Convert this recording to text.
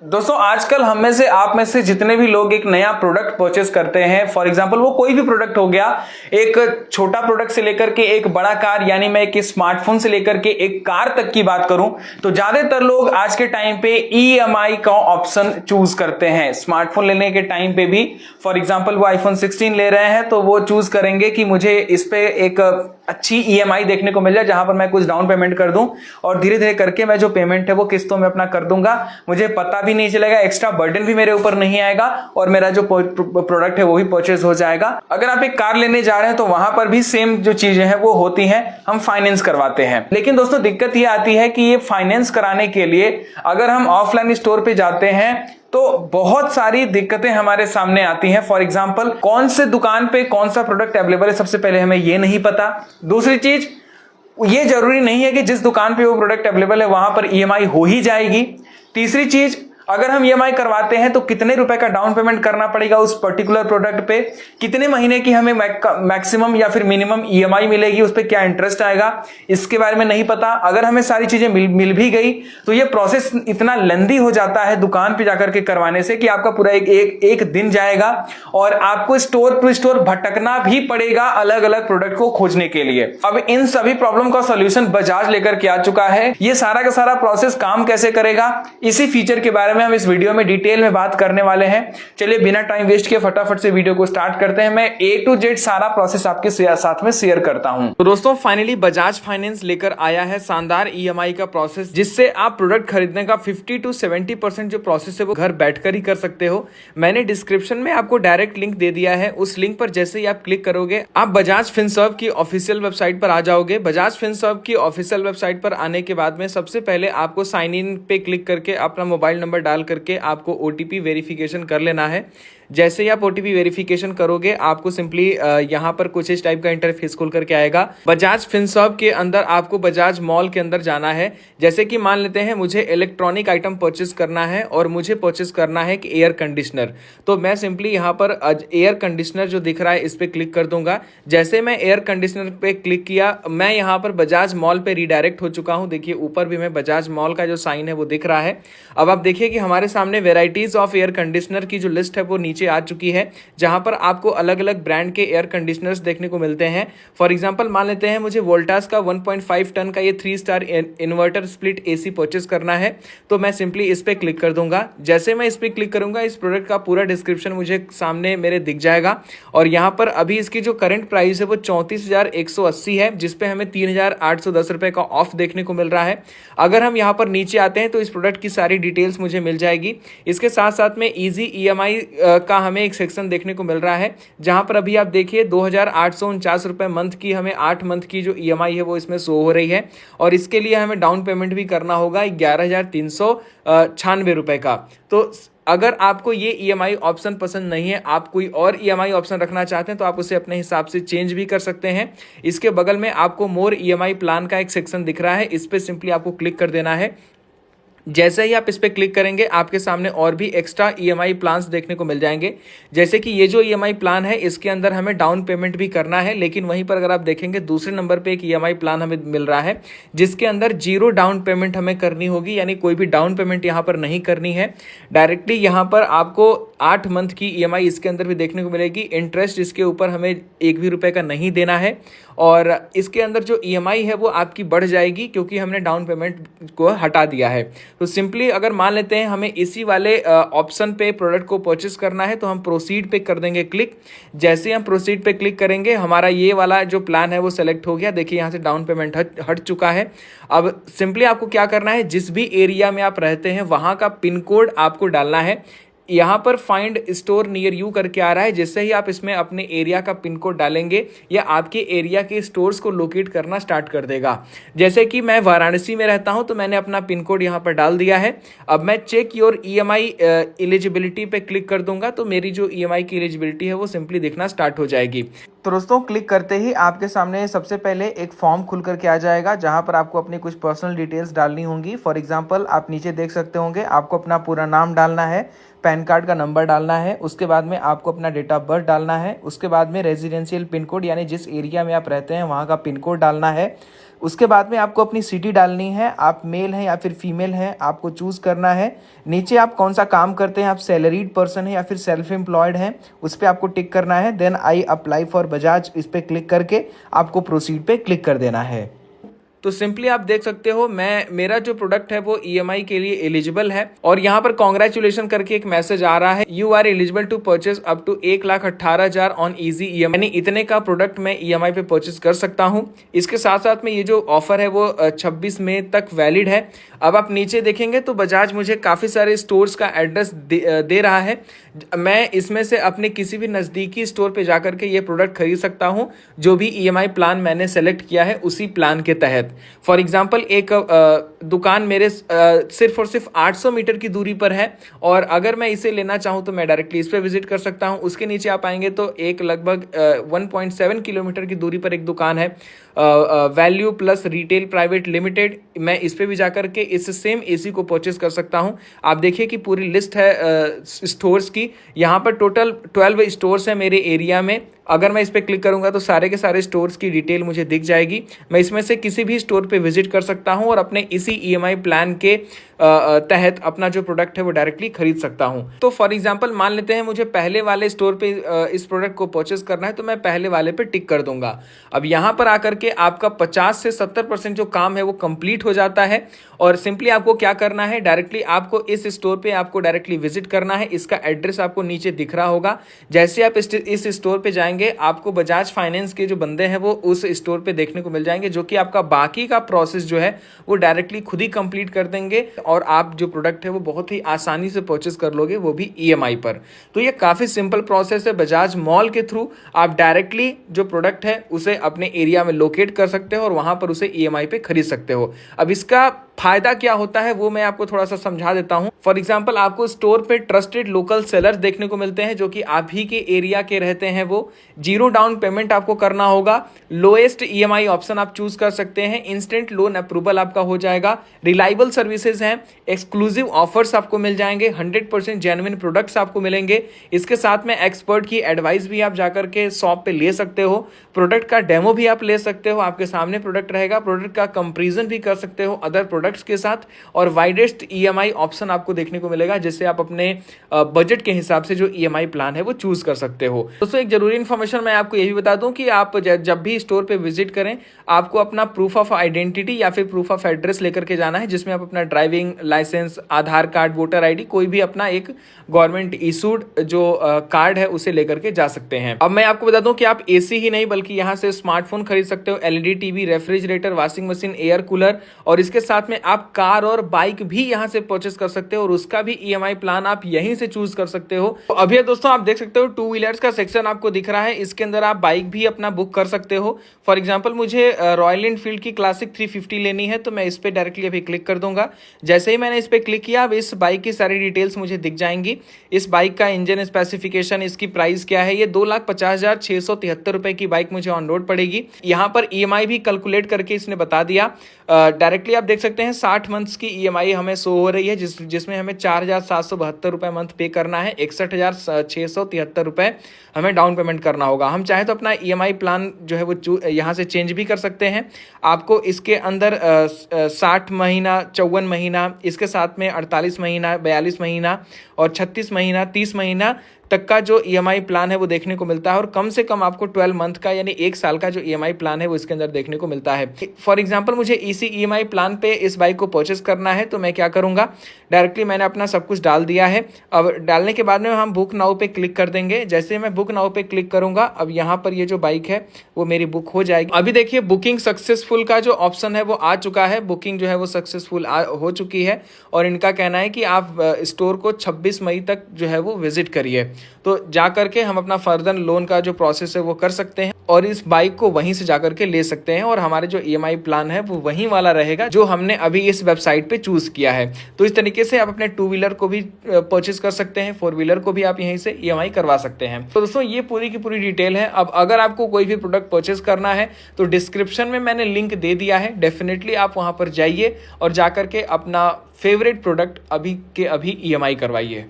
दोस्तों आजकल हम में से आप में से जितने भी लोग एक नया प्रोडक्ट परचेस करते हैं, फॉर एग्जांपल वो कोई भी प्रोडक्ट हो गया, एक छोटा प्रोडक्ट से लेकर के एक बड़ा कार, यानी मैं एक स्मार्टफोन से लेकर के एक कार तक की बात करूं तो ज्यादातर लोग आज के टाइम पे ईएमआई का ऑप्शन चूज करते हैं। स्मार्टफोन लेने के टाइम पे भी फॉर एग्जांपल वो आईफोन 16 ले रहे हैं तो वो चूज करेंगे कि मुझे इस पे एक अच्छी ईएमआई देखने को मिल जाए जहां पर मैं कुछ डाउन पेमेंट कर दूं और धीरे धीरे करके मैं जो पेमेंट है वो किस्तों में अपना कर दूंगा। मुझे पता भी नहीं चलेगा, एक्स्ट्रा बर्डन भी मेरे ऊपर नहीं आएगा और मेरा जो प्रोडक्ट है वो भी परचेज हो जाएगा। अगर आप एक कार लेने जा रहे हैं तो वहां पर भी सेम जो चीजें हैं वो होती हैं, हम फाइनेंस करवाते हैं। लेकिन दोस्तों दिक्कत ये आती है कि ये फाइनेंस कराने के लिए अगर हम ऑफलाइन स्टोर पे जाते हैं तो बहुत सारी दिक्कतें हमारे सामने आती हैं। फॉर एग्जांपल कौन से दुकान पे कौन सा प्रोडक्ट अवेलेबल है, सबसे पहले हमें ये नहीं पता। दूसरी चीज, ये जरूरी नहीं है कि जिस दुकान पे वो प्रोडक्ट अवेलेबल है वहां पर ईएमआई हो ही जाएगी। तीसरी चीज, अगर हम ईएमआई करवाते हैं तो कितने रुपए का डाउन पेमेंट करना पड़ेगा उस पर्टिकुलर प्रोडक्ट पे, कितने महीने की हमें मैक्सिमम या फिर मिनिमम ईएमआई मिलेगी, उस पे क्या इंटरेस्ट आएगा, इसके बारे में नहीं पता। अगर हमें सारी चीजें मिल भी गई तो ये प्रोसेस इतना लेंदी हो जाता है दुकान पे जाकर के करवाने से कि आपका पूरा एक दिन जाएगा और आपको स्टोर टू स्टोर भटकना भी पड़ेगा अलग अलग प्रोडक्ट को खोजने के लिए। अब इन सभी प्रॉब्लम का सॉल्यूशन बजाज लेकर के आ चुका है। ये सारा का सारा प्रोसेस काम कैसे करेगा, इसी फीचर के बारे में हम इस वीडियो में डिटेल में बात करने वाले हैं। चलिए बिना टाइम वेस्ट किए फटाफट से वीडियो को स्टार्ट करते हैं। मैं ए टू जेड सारा प्रोसेस आपके साथ में शेयर करता हूं। तो दोस्तों फाइनली बजाज फाइनेंस लेकर आया है शानदार ईएमआई का प्रोसेस, जिससे आप प्रोडक्ट खरीदने का 50 to 70% जो प्रोसेस है वो घर बैठकर ही कर सकते हो। मैंने डिस्क्रिप्शन में आपको डायरेक्ट लिंक दे दिया है। उस लिंक पर जैसे ही आप क्लिक करोगे आप बजाज फिनसर्व की ऑफिशियल वेबसाइट पर आ जाओगे। बजाज फिनसर्व की ऑफिशियल वेबसाइट पर आने के बाद में सबसे पहले आपको साइन इन पे क्लिक करके अपना मोबाइल नंबर डाल करके आपको ओटीपी वेरिफिकेशन कर लेना है। जैसे ही आप ओटीपी वेरिफिकेशन करोगे आपको सिंपली यहाँ पर कुछ इस टाइप का इंटरफेस खुल करके आएगा। बजाज फिनसर्व के अंदर आपको बजाज मॉल के अंदर जाना है। जैसे कि मान लेते हैं मुझे इलेक्ट्रॉनिक आइटम परचेस करना है और मुझे परचेस करना है कि एयर कंडीशनर, तो मैं सिंपली यहाँ पर एयर कंडीशनर जो दिख रहा है इस पर क्लिक कर दूंगा। जैसे मैं एयर कंडीशनर पे क्लिक किया मैं यहाँ पर बजाज मॉल पे रिडायरेक्ट हो चुका हूँ। देखिए ऊपर भी मैं बजाज मॉल का जो साइन है वो दिख रहा है। अब आप देखिए कि हमारे सामने वेराइटीज ऑफ एयर कंडीशनर की जो लिस्ट है वो नीचे आ चुकी है, जहां पर आपको अलग अलग ब्रांड के एयर कंडीशनर्स देखने को मिलते हैं। फॉर एग्जांपल मान लेते हैं मुझे वोल्टास का 1.5 टन का ये 3 star inverter split AC purchase करना है, तो मैं सिंपली इस पे क्लिक कर दूंगा। जैसे मैं इस पे क्लिक करूंगा इस प्रोडक्ट का पूरा डिस्क्रिप्शन मुझे सामने मेरे दिख जाएगा और यहाँ पर अभी इसकी जो करंट प्राइस है वो 34,180 है, जिसपे हमें 3,810 रुपए का ऑफ देखने को मिल रहा है। अगर हम यहाँ पर नीचे आते हैं तो इस प्रोडक्ट की सारी डिटेल्स मुझे मिल जाएगी। इसके साथ साथ में इजी ईएमआई का हमें एक सेक्शन देखने को मिल रहा है, जहां पर अभी आप देखिए 2,849 रुपए मंथ की हमें 8 मंथ की जो ईएमआई है वो इसमें शो हो रही है और इसके लिए हमें डाउन पेमेंट भी करना होगा 11,396 रुपए का। तो अगर आपको ये ईएमआई ऑप्शन पसंद नहीं है, आप कोई और ईएमआई ऑप्शन रखना चाहते हैं तो आप उसे अपने हिसाब से चेंज भी कर सकते हैं। इसके बगल में आपको मोर ईएमआई प्लान का एक सेक्शन दिख रहा है, इस पर सिंपली आपको क्लिक कर देना है। जैसे ही आप इस पे क्लिक करेंगे आपके सामने और भी एक्स्ट्रा ईएमआई प्लान्स देखने को मिल जाएंगे। जैसे कि ये जो ईएमआई प्लान है इसके अंदर हमें डाउन पेमेंट भी करना है, लेकिन वहीं पर अगर आप देखेंगे दूसरे नंबर पे एक ईएमआई प्लान हमें मिल रहा है जिसके अंदर 0 डाउन पेमेंट हमें करनी होगी, यानी कोई भी डाउन पेमेंट यहाँ पर नहीं करनी है। डायरेक्टली यहाँ पर आपको 8 मंथ की ईएमआई इसके अंदर भी देखने को मिलेगी। इंटरेस्ट इसके ऊपर हमें 1 भी रुपए का नहीं देना है और इसके अंदर जो ईएमआई है वो आपकी बढ़ जाएगी क्योंकि हमने डाउन पेमेंट को हटा दिया है। तो सिंपली अगर मान लेते हैं हमें इसी वाले ऑप्शन पे प्रोडक्ट को परचेस करना है तो हम प्रोसीड पे कर देंगे क्लिक। जैसे हम प्रोसीड पे क्लिक करेंगे हमारा ये वाला जो प्लान है वो सेलेक्ट हो गया। देखिए यहाँ से डाउन पेमेंट हट चुका है। अब सिंपली आपको क्या करना है, जिस भी एरिया में आप रहते हैं वहाँ का पिन कोड आपको डालना है। यहाँ पर फाइंड स्टोर नियर यू करके आ रहा है, जैसे ही आप इसमें अपने एरिया का पिन कोड डालेंगे या आपके एरिया के स्टोर्स को लोकेट करना स्टार्ट कर देगा। जैसे कि मैं वाराणसी में रहता हूँ तो मैंने अपना पिन कोड यहाँ पर डाल दिया है। अब मैं चेक योर ईएमआई एलिजिबिलिटी पे क्लिक कर दूंगा तो मेरी जो ईएमआई की एलिजिबिलिटी है वो सिंपली दिखना स्टार्ट हो जाएगी। तो दोस्तों क्लिक करते ही आपके सामने सबसे पहले एक फॉर्म खुल करके आ जाएगा जहां पर आपको अपनी कुछ पर्सनल डिटेल्स डालनी होंगी। फॉर एग्जांपल आप नीचे देख सकते होंगे आपको अपना पूरा नाम डालना है, पैन कार्ड का नंबर डालना है, उसके बाद में आपको अपना डेट ऑफ बर्थ डालना है, उसके बाद में रेजिडेंशियल पिन कोड यानी जिस एरिया में आप रहते हैं वहाँ का पिन कोड डालना है। उसके बाद में आपको अपनी सिटी डालनी है, आप मेल हैं या फिर फीमेल हैं आपको चूज़ करना है। नीचे आप कौन सा काम करते हैं, आप सैलरीड पर्सन हैं या फिर सेल्फ एम्प्लॉयड हैं, उस पर आपको टिक करना है। Then I apply for Bajaj, इस पर क्लिक करके आपको प्रोसीड पे क्लिक कर देना है। तो सिंपली आप देख सकते हो मेरा जो प्रोडक्ट है वो ईएमआई के लिए एलिजिबल है और यहाँ पर कॉन्ग्रेचुलेशन करके एक मैसेज आ रहा है, you are eligible to purchase up to 1,18,000 on easy EMI. यानी इतने का प्रोडक्ट मैं ईएमआई पे परचेज कर सकता हूँ। इसके साथ साथ में ये जो ऑफर है वो 26 मई तक वैलिड है। अब आप नीचे देखेंगे तो बजाज मुझे काफ़ी सारे स्टोर्स का एड्रेस दे रहा है। मैं इसमें से अपने किसी भी नज़दीकी स्टोर पे जाकर के ये प्रोडक्ट खरीद सकता हूँ, जो भी ईएमआई प्लान मैंने सेलेक्ट किया है उसी प्लान के तहत। फॉर एग्जाम्पल एक दुकान मेरे सिर्फ और सिर्फ 800 मीटर की दूरी पर है और अगर मैं इसे लेना चाहूँ तो मैं डायरेक्टली इस पर विजिट कर सकता हूँ। उसके नीचे आप आएंगे तो एक लगभग 1.7 किलोमीटर की दूरी पर एक दुकान है, value plus retail private limited. मैं इस पे भी जाकर के इस सेम एसी को परचेस कर सकता हूं। आप देखिए कि पूरी लिस्ट है स्टोर्स की। यहाँ पर टोटल 12 स्टोर्स हैं मेरे एरिया में। अगर मैं इस पर क्लिक करूंगा तो सारे के सारे स्टोर्स की डिटेल मुझे दिख जाएगी। मैं इसमें से किसी भी स्टोर पे विजिट कर सकता हूं और अपने इसी ईएमआई प्लान के तहत अपना जो प्रोडक्ट है वो डायरेक्टली खरीद सकता हूं। तो फॉर एग्जांपल मान लेते हैं मुझे पहले वाले स्टोर पे इस प्रोडक्ट को परचेस करना है, तो मैं पहले वाले पे टिक कर दूंगा। अब यहाँ पर आकर के आपका 50 से 70% जो काम है वो कंप्लीट हो जाता है और सिंपली आपको क्या करना है, डायरेक्टली आपको इस स्टोर पे आपको डायरेक्टली विजिट करना है। इसका एड्रेस आपको नीचे दिख रहा होगा। जैसे आप इस स्टोर पे जाएंगे आपको बजाज फाइनेंस के जो बंदे हैं वो उस स्टोर पे देखने को मिल जाएंगे, जो कि आपका बाकी का प्रोसेस जो है वो डायरेक्टली खुद ही कंप्लीट कर देंगे और आप जो प्रोडक्ट है वो बहुत ही आसानी से परचेस कर लोगे, वो भी ईएमआई पर। तो ये काफ़ी सिंपल प्रोसेस है। बजाज मॉल के थ्रू आप डायरेक्टली जो प्रोडक्ट है उसे अपने एरिया में लोकेट कर सकते हो और वहां पर उसे ईएमआई पे खरीद सकते हो। अब इसका फायदा क्या होता है वो मैं आपको थोड़ा सा समझा देता हूं। फॉर एग्जांपल आपको स्टोर पे ट्रस्टेड लोकल सेलर्स देखने को मिलते हैं जो कि आप ही के एरिया के रहते हैं। वो 0 डाउन पेमेंट आपको करना होगा। लोएस्ट ईएमआई ऑप्शन आप चूज कर सकते हैं। इंस्टेंट लोन अप्रूवल आपका हो जाएगा। रिलायबल सर्विसेज हैं। एक्सक्लूसिव ऑफर्स आपको मिल जाएंगे। 100% जेन्युइन प्रोडक्ट्स आपको मिलेंगे। इसके साथ में एक्सपर्ट की एडवाइस भी आप जाकर के शॉप पे ले सकते हो। प्रोडक्ट का डेमो भी आप ले सकते हो। आपके सामने प्रोडक्ट रहेगा, प्रोडक्ट का कंपेरिजन भी कर सकते हो अदर प्रोडक्ट्स के साथ और वाइडेस्ट ईएमआई ऑप्शन आपको देखने को मिलेगा, जिससे आप अपने बजट के हिसाब से जो ईएमआई प्लान है वो चूज कर सकते हो। दोस्तों एक जरूरी इन्फॉर्मेशन मैं आपको ये भी बता दूं कि आप जब भी स्टोर पे विजिट करें आपको अपना प्रूफ ऑफ आइडेंटिटी या फिर प्रूफ ऑफ एड्रेस लेकर के जाना है, जिसमें आप अपना ड्राइविंग लाइसेंस, आधार कार्ड, वोटर आईडी, कोई भी अपना एक गवर्नमेंट इशूड जो कार्ड है उसे लेकर के जा सकते हैं। अब मैं आपको बता दूं कि आप एसी ही नहीं बल्कि यहां से स्मार्टफोन खरीद सकते हो, LED TV, refrigerator, washing machine, air cooler और इसके साथ में आप कार और बाइक भी यहां से परचेस कर सकते हो और उसका भी ईएमआई प्लान आप यहीं से चूज कर सकते हो। तो अभी दोस्तों आप देख सकते हो 2 व्हीलर्स का सेक्शन आपको दिख रहा है। इसके अंदर आप बाइक भी अपना बुक कर सकते हो। फॉर एग्जांपल मुझे रॉयल एनफील्ड की क्लासिक 350 लेनी है, तो मैं इस पे डायरेक्टली अभी क्लिक कर दूंगा। जैसे ही मैंने इस पे क्लिक किया अब इस बाइक की सारी डिटेल्स मुझे दिख जाएंगी। इस बाइक का इंजन स्पेसिफिकेशन, इसकी प्राइस क्या है। ये 2,50,673 रुपए की बाइक मुझे ऑन रोड पड़ेगी। यहाँ पर ईएमआई भी कैलकुलेट करके इसने बता दिया। डायरेक्टली आप देख सकते हैं 60 मंथ्स की ईएमआई हमें शो हो रही है, जिसमें हमें 4,772 रुपए मंथ पे करना है। 61,673 रुपए हमें डाउन पेमेंट करना होगा। हम चाहे तो अपना ईएमआई प्लान जो है वो यहाँ से चेंज भी कर सकते हैं। आपको इसके अंदर 60 महीना, 54 महीना, इसके साथ में 48 महीना, 42 महीना और 36 महीना, 30 महीना तक का जो ईएमआई प्लान है वो देखने को मिलता है और कम से कम आपको 12 मंथ का यानी 1 साल का जो ईएमआई प्लान है वो इसके अंदर देखने को मिलता है। फॉर एग्जांपल मुझे इसी ईएमआई प्लान पे इस बाइक को परचेस करना है, तो मैं क्या करूंगा, डायरेक्टली मैंने अपना सब कुछ डाल दिया है। अब डालने के बाद में हम बुक नाउ पे क्लिक कर देंगे। जैसे मैं बुक नाउ पे क्लिक करूंगा अब यहाँ पर ये जो बाइक है वो मेरी बुक हो जाएगी। अभी देखिए बुकिंग सक्सेसफुल का जो ऑप्शन है वो आ चुका है। बुकिंग जो है वो सक्सेसफुल हो चुकी है और इनका कहना है कि आप स्टोर को 26 मई तक जो है वो विजिट करिए। तो जा करके हम अपना फर्दर लोन का जो प्रोसेस है वो कर सकते हैं और इस बाइक को वहीं से जाकर के ले सकते हैं और हमारे जो ईएमआई प्लान है वो वहीं वाला रहेगा जो हमने अभी इस वेबसाइट पे चूज किया है। तो इस तरीके से आप अपने 2 व्हीलर को भी परचेस कर सकते हैं, 4 व्हीलर को भी आप यहीं से ईएमआई करवा सकते हैं। तो दोस्तों ये पूरी की पूरी डिटेल है। अब अगर आपको कोई भी प्रोडक्ट परचेस करना है तो डिस्क्रिप्शन में मैंने लिंक दे दिया है, डेफिनेटली आप वहां पर जाइए और जाकर के अपना फेवरेट प्रोडक्ट अभी के अभी ईएमआई करवाइए।